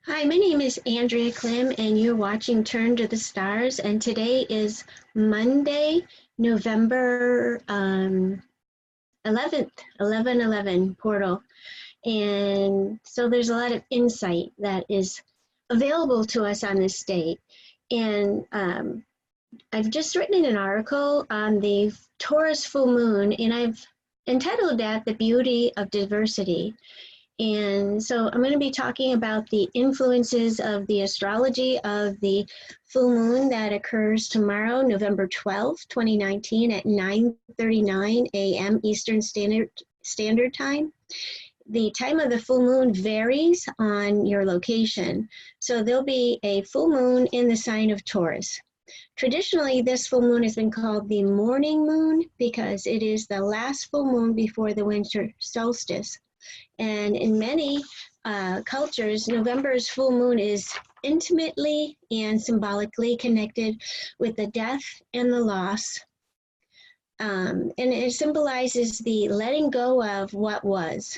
Hi, my name is Andrea Klim, and you're watching Turn to the Stars. And today is Monday, November 11th, 11/11 portal. And so there's a lot of insight that is available to us on this date. And I've just written an article on the Taurus full moon, and I've entitled that The Beauty of Diversity. And so I'm going to be talking about the influences of the astrology of the full moon that occurs tomorrow, November 12th, 2019 at 9:39 a.m. Eastern Standard Time. The time of the full moon varies on your location. So there'll be a full moon in the sign of Taurus. Traditionally, this full moon has been called the Mourning Moon because it is the last full moon before the Winter Solstice. And in many cultures, November's full moon is intimately and symbolically connected with the death and the loss. And it symbolizes the letting go of what was.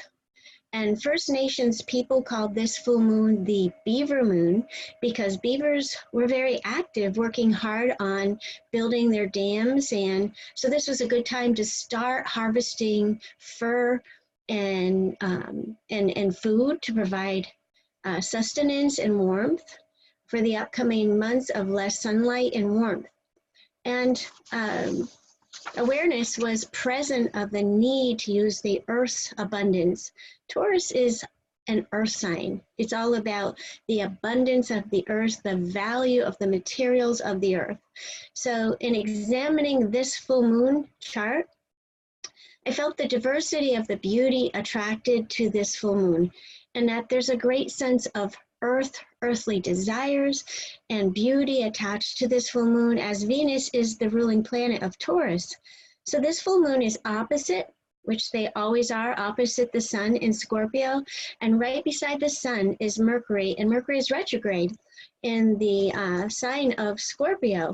And First Nations people called this full moon the Beaver Moon because beavers were very active, working hard on building their dams. And so this was a good time to start harvesting fur and food to provide sustenance and warmth for the upcoming months of less sunlight and warmth. And awareness was present of the need to use the earth's abundance. Taurus is an earth sign. It's all about the abundance of the earth, the value of the materials of the earth. So in examining this full moon chart, I felt the diversity of the beauty attracted to this full moon, and that there's a great sense of earthly desires and beauty attached to this full moon, as Venus is the ruling planet of Taurus. So this full moon is opposite, which they always are, opposite the sun in Scorpio, and right beside the sun is Mercury, and Mercury is retrograde in the sign of Scorpio.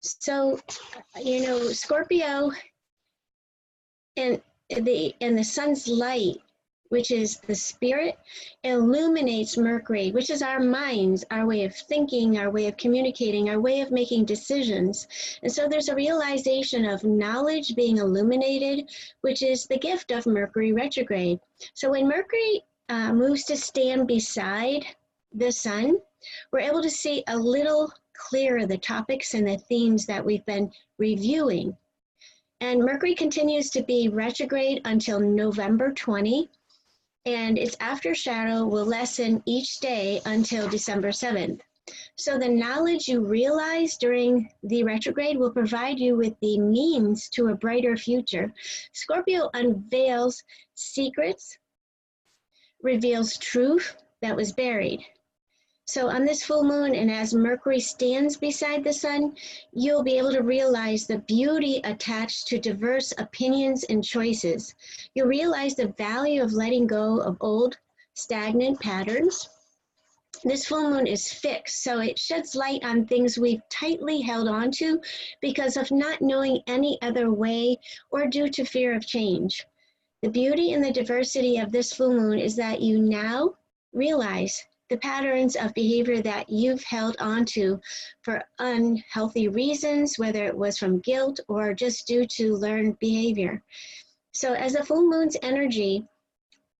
So, Scorpio and the sun's light, which is the spirit, illuminates Mercury, which is our minds, our way of thinking, our way of communicating, our way of making decisions. And so there's a realization of knowledge being illuminated, which is the gift of Mercury retrograde. So when Mercury moves to stand beside the sun, we're able to see a little clearer the topics and the themes that we've been reviewing. And Mercury continues to be retrograde until November 20, and its after shadow will lessen each day until December 7th. So the knowledge you realize during the retrograde will provide you with the means to a brighter future. Scorpio unveils secrets, reveals truth that was buried. So on this full moon, and as Mercury stands beside the sun, you'll be able to realize the beauty attached to diverse opinions and choices. You'll realize the value of letting go of old, stagnant patterns. This full moon is fixed, so it sheds light on things we've tightly held on to because of not knowing any other way or due to fear of change. The beauty and the diversity of this full moon is that you now realize the patterns of behavior that you've held onto for unhealthy reasons, whether it was from guilt or just due to learned behavior. So as the full moon's energy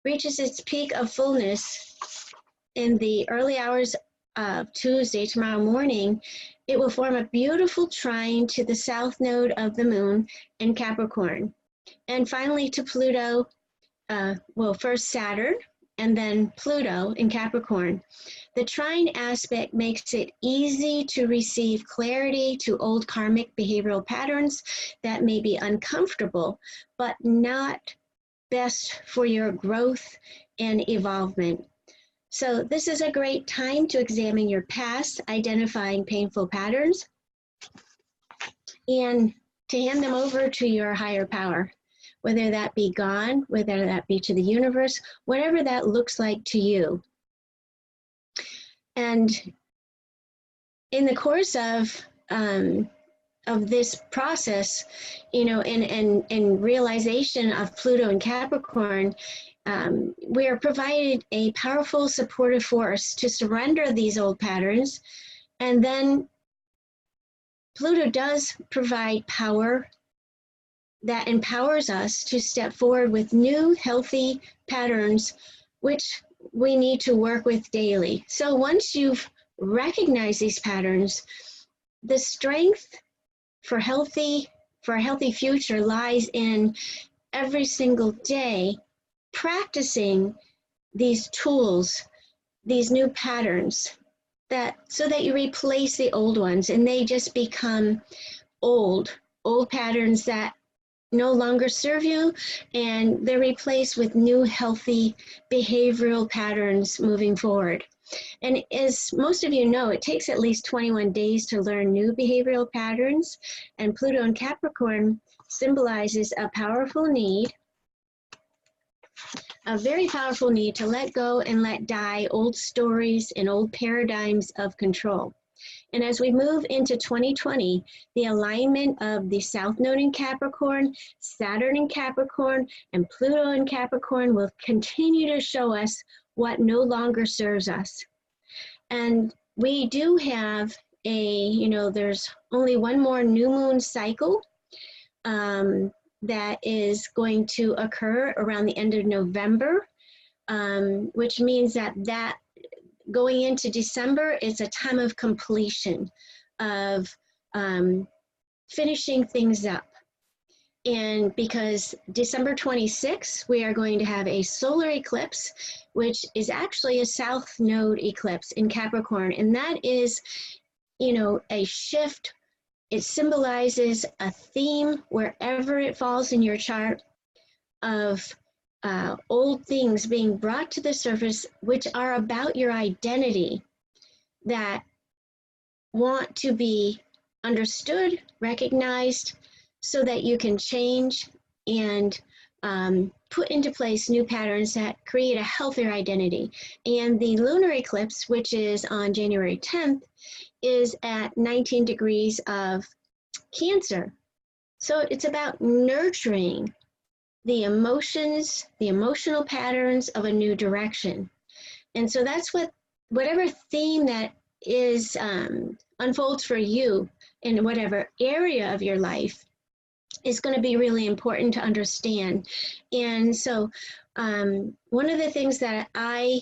reaches its peak of fullness in the early hours of Tuesday, tomorrow morning, it will form a beautiful trine to the south node of the moon in Capricorn. And finally to Pluto, first Saturn, and then Pluto in Capricorn. The trine aspect makes it easy to receive clarity to old karmic behavioral patterns that may be uncomfortable, but not best for your growth and evolvement. So this is a great time to examine your past, identifying painful patterns, and to hand them over to your higher power. Whether that be God, whether that be to the universe, whatever that looks like to you. And in the course of this process, and realization of Pluto and Capricorn, we are provided a powerful supportive force to surrender these old patterns. And then Pluto does provide power that empowers us to step forward with new healthy patterns, which we need to work with daily. So once you've recognized these patterns, the strength for a healthy future lies in every single day practicing these tools, these new patterns, so that you replace the old ones and they just become old patterns that no longer serve you, and they're replaced with new healthy behavioral patterns moving forward. And as most of you know, it takes at least 21 days to learn new behavioral patterns, and Pluto in Capricorn symbolizes a powerful need, a very powerful need to let go and let die old stories and old paradigms of control. And as we move into 2020, the alignment of the South Node in Capricorn, Saturn in Capricorn, and Pluto in Capricorn will continue to show us what no longer serves us. And we do have there's only one more new moon cycle that is going to occur around the end of November, which means that going into December is a time of completion, of finishing things up. And because December 26th, we are going to have a solar eclipse, which is actually a South Node eclipse in Capricorn. And that is, a shift. It symbolizes a theme wherever it falls in your chart of old things being brought to the surface, which are about your identity, that want to be understood, recognized, so that you can change and put into place new patterns that create a healthier identity. And the lunar eclipse, which is on January 10th, is at 19 degrees of Cancer. So it's about nurturing the emotions, the emotional patterns of a new direction. And so that's whatever theme that is unfolds for you in whatever area of your life is going to be really important to understand. And so one of the things that I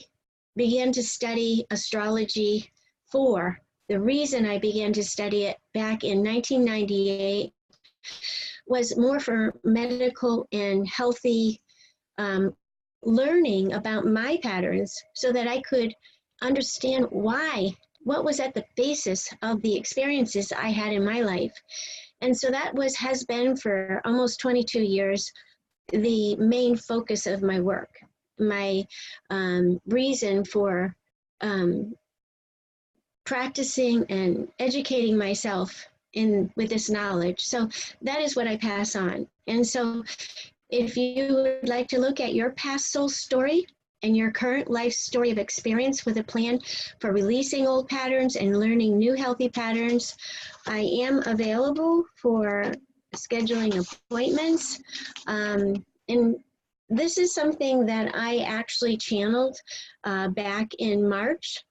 began to study astrology for, the reason I began to study it back in 1998 was more for medical and healthy learning about my patterns, so that I could understand what was at the basis of the experiences I had in my life. And so that has been for almost 22 years the main focus of my work, my reason for practicing and educating myself with this knowledge. So that is what I pass on. And so if you would like to look at your past soul story and your current life story of experience with a plan for releasing old patterns and learning new healthy patterns, I am available for scheduling appointments. And this is something that I actually channeled back in March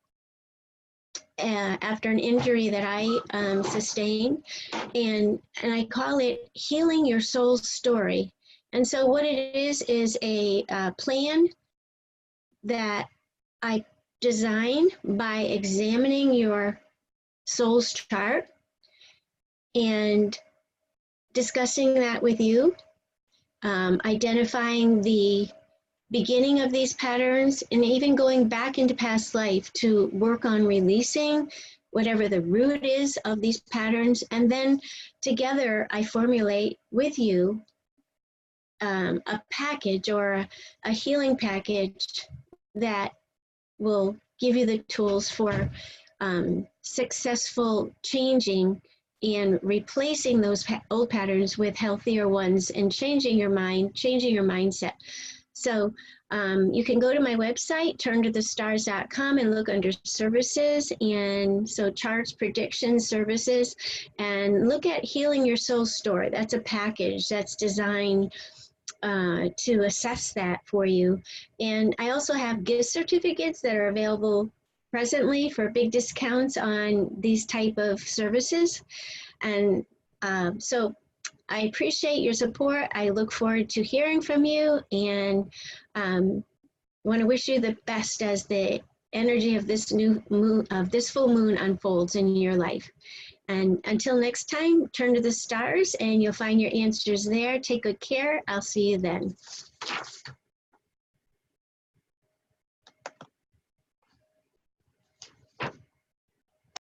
after an injury that I sustained, and I call it Healing Your Soul's Story. And so what it is a plan that I design by examining your soul's chart and discussing that with you, identifying the beginning of these patterns, and even going back into past life to work on releasing whatever the root is of these patterns. And then together I formulate with you a package or a healing package that will give you the tools for successful changing and replacing those old patterns with healthier ones, and changing your mind, changing your mindset. So you can go to my website, turntothestars.com, and look under services, and so charts, predictions, services, and look at Healing Your Soul Story. That's a package that's designed to assess that for you. And I also have gift certificates that are available presently for big discounts on these type of services. And so I appreciate your support. I look forward to hearing from you, and want to wish you the best as the energy of this new moon, of this full moon, unfolds in your life. And until next time, turn to the stars and you'll find your answers there. Take good care. I'll see you then.